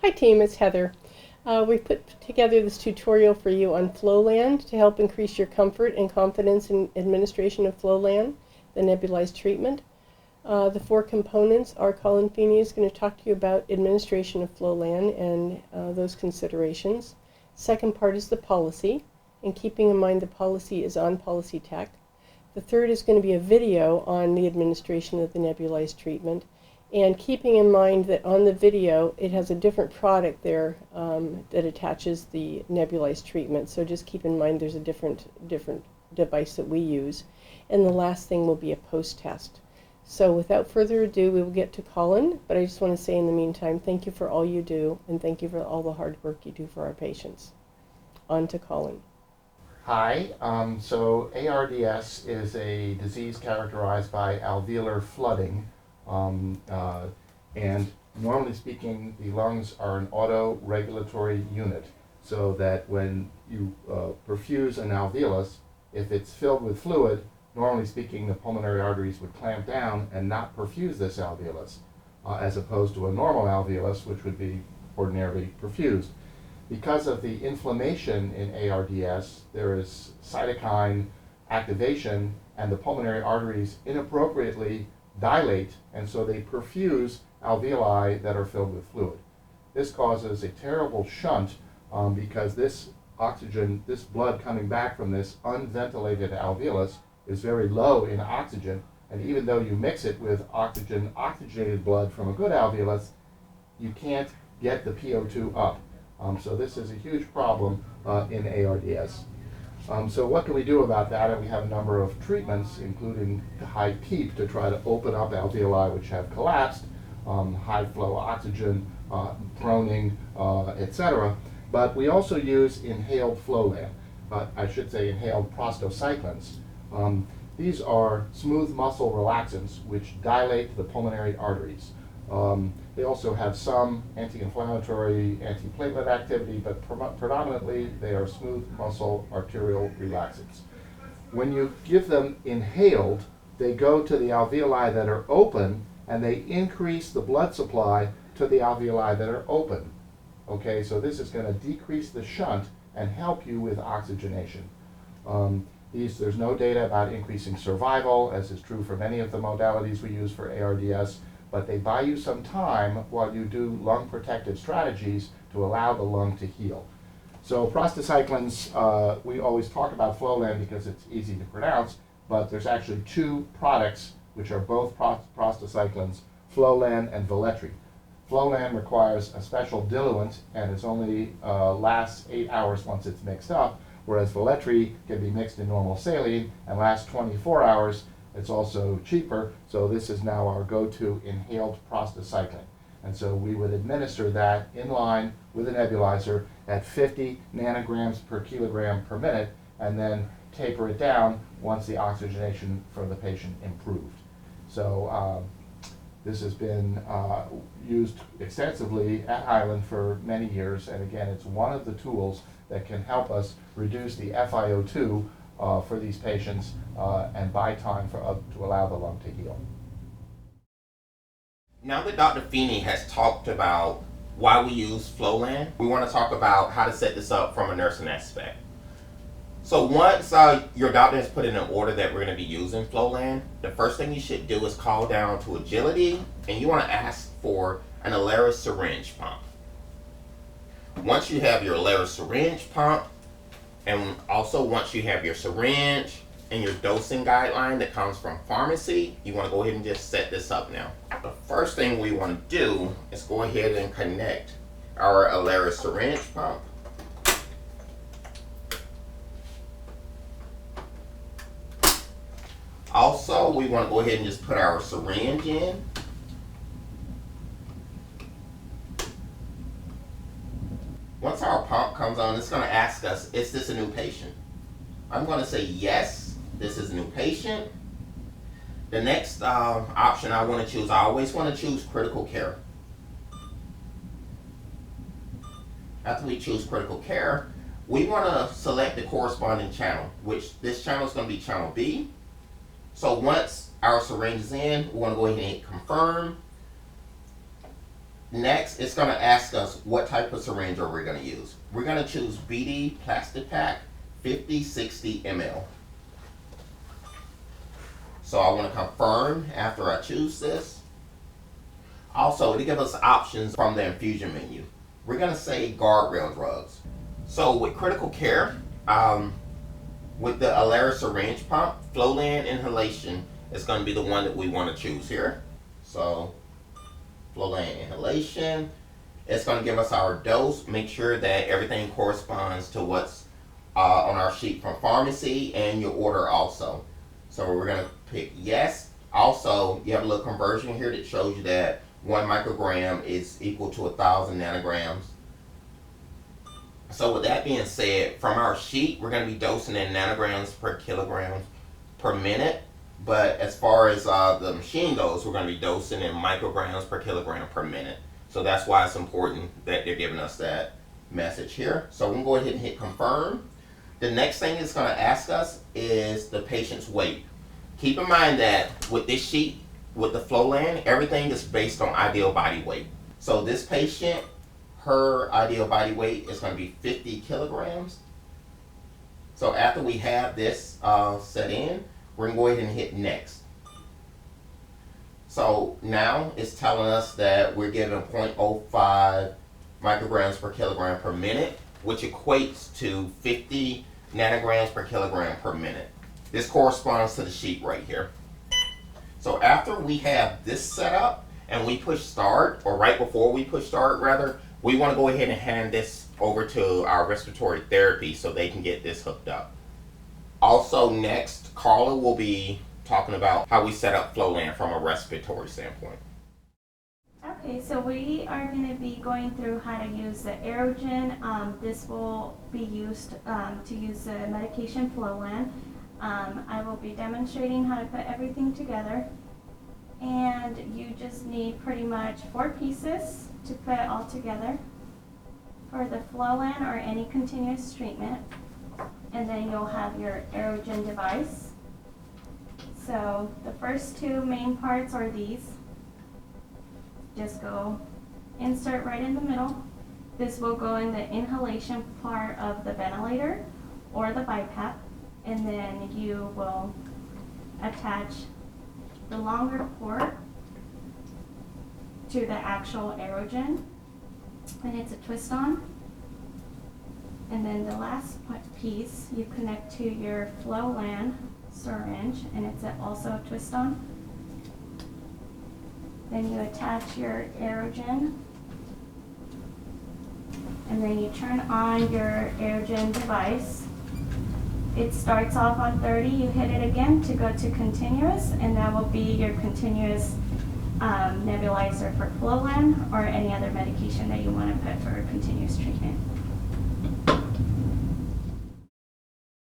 Hi team, it's Heather. We put together this tutorial for you on FLOLAN to help increase your comfort and confidence in administration of FLOLAN, the nebulized treatment. The four components are Colin Feeney is going to talk to you about administration of FLOLAN and those considerations. Second part is the policy, and keeping in mind the policy is on Policy Tech. The third is going to be a video on the administration of the nebulized treatment. And keeping in mind that on the video, it has a different product there that attaches the nebulized treatment. So just keep in mind there's a different device that we use. And the last thing will be a post-test. So without further ado, we will get to Colin. But I just want to say in the meantime, thank you for all you do, and thank you for all the hard work you do for our patients. On to Colin. Hi, so ARDS is a disease characterized by alveolar flooding. And normally speaking, the lungs are an auto-regulatory unit, so that when you perfuse an alveolus, if it's filled with fluid, normally speaking, the pulmonary arteries would clamp down and not perfuse this alveolus, as opposed to a normal alveolus, which would be ordinarily perfused. Because of the inflammation in ARDS, there is cytokine activation, and the pulmonary arteries inappropriately dilate, and so they perfuse alveoli that are filled with fluid. This causes a terrible shunt because this oxygen, this blood coming back from this unventilated alveolus is very low in oxygen, and even though you mix it with oxygenated blood from a good alveolus, you can't get the PO2 up. So this is a huge problem in ARDS. So what can we do about that? And we have a number of treatments, including high PEEP to try to open up alveoli which have collapsed, high flow oxygen, proning, etc. But we also use inhaled FLOLAN, I should say inhaled prostacyclins. These are smooth muscle relaxants which dilate the pulmonary arteries. They also have some anti-inflammatory, antiplatelet activity, but predominantly they are smooth muscle arterial relaxants. When you give them inhaled, they go to the alveoli that are open, and they increase the blood supply to the alveoli that are open. Okay, so this is going to decrease the shunt and help you with oxygenation. There's no data about increasing survival, as is true for many of the modalities we use for ARDS, but they buy you some time while you do lung protective strategies to allow the lung to heal. So prostacyclins, we always talk about FLOLAN because it's easy to pronounce, but there's actually two products which are both prostacyclins, FLOLAN and Velletri. FLOLAN requires a special diluent and is only lasts 8 hours once it's mixed up, whereas Velletri can be mixed in normal saline and lasts 24 hours. It's also cheaper, so this is now our go-to inhaled prostacyclin. And so we would administer that in line with a nebulizer at 50 nanograms per kilogram per minute, and then taper it down once the oxygenation for the patient improved. So this has been used extensively at Highland for many years, and again, it's one of the tools that can help us reduce the FiO2 for these patients and buy time to allow the lung to heal. Now that Dr. Feeney has talked about why we use FLOLAN, we want to talk about how to set this up from a nursing aspect. So once your doctor has put in an order that we're going to be using FLOLAN, the first thing you should do is call down to Agility, and you want to ask for an Alaris syringe pump. Once you have your Alaris syringe pump, and also once you have your syringe and your dosing guideline that comes from pharmacy, you want to go ahead and just set this up now. The first thing we want to do is go ahead and connect our Alaris syringe pump. Also, we want to go ahead and just put our syringe in. Once our pump comes on, it's going to ask us, is this a new patient? I'm going to say yes, this is a new patient. The next option I want to choose, I always want to choose critical care. After we choose critical care, we want to select the corresponding channel, which this channel is going to be channel B. So once our syringe is in, we want to go ahead and hit confirm. Next, it's going to ask us what type of syringe are we going to use. We're going to choose BD Plastic Pack 50-60 ml. So I want to confirm after I choose this. Also, to give us options from the infusion menu, we're going to say guardrail drugs. So with critical care, with the Alaris syringe pump, FLOLAN inhalation is going to be the one that we want to choose here. So FLOLAN inhalation, it's going to give us our dose. Make sure that everything corresponds to what's on our sheet from pharmacy and your order also. So we're going to pick yes. Also, you have a little conversion here that shows you that 1 microgram is equal to 1,000 nanograms. So with that being said, from our sheet, we're going to be dosing in nanograms per kilogram per minute. But as far as the machine goes, we're going to be dosing in micrograms per kilogram per minute. So that's why it's important that they're giving us that message here. So we're going to go ahead and hit confirm. The next thing it's going to ask us is the patient's weight. Keep in mind that with this sheet, with the FLOLAN, everything is based on ideal body weight. So this patient, her ideal body weight is going to be 50 kilograms. So after we have this set in, we're going to go ahead and hit next. So now it's telling us that we're giving 0.05 micrograms per kilogram per minute, which equates to 50 nanograms per kilogram per minute. This corresponds to the sheet right here. So after we have this set up and we push start, or right before we push start rather, we want to go ahead and hand this over to our respiratory therapy so they can get this hooked up. Also next, Carla will be talking about how we set up FLOLAN from a respiratory standpoint. Okay, so we are going to be going through how to use the Aerogen. This will be used to use the medication FLOLAN. I will be demonstrating how to put everything together. And you just need pretty much 4 pieces to put it all together for the FLOLAN or any continuous treatment. And then you'll have your Aerogen device. So the first 2 main parts are these. Just go insert right in the middle. This will go in the inhalation part of the ventilator or the BiPAP, and then you will attach the longer port to the actual Aerogen, and it's a twist on. And then the last piece you connect to your FLOLAN syringe, and it's also a twist on. Then you attach your Aerogen, and then you turn on your Aerogen device. It starts off on 30, you hit it again to go to continuous, and that will be your continuous nebulizer for FLOLAN or any other medication that you want to put for continuous treatment.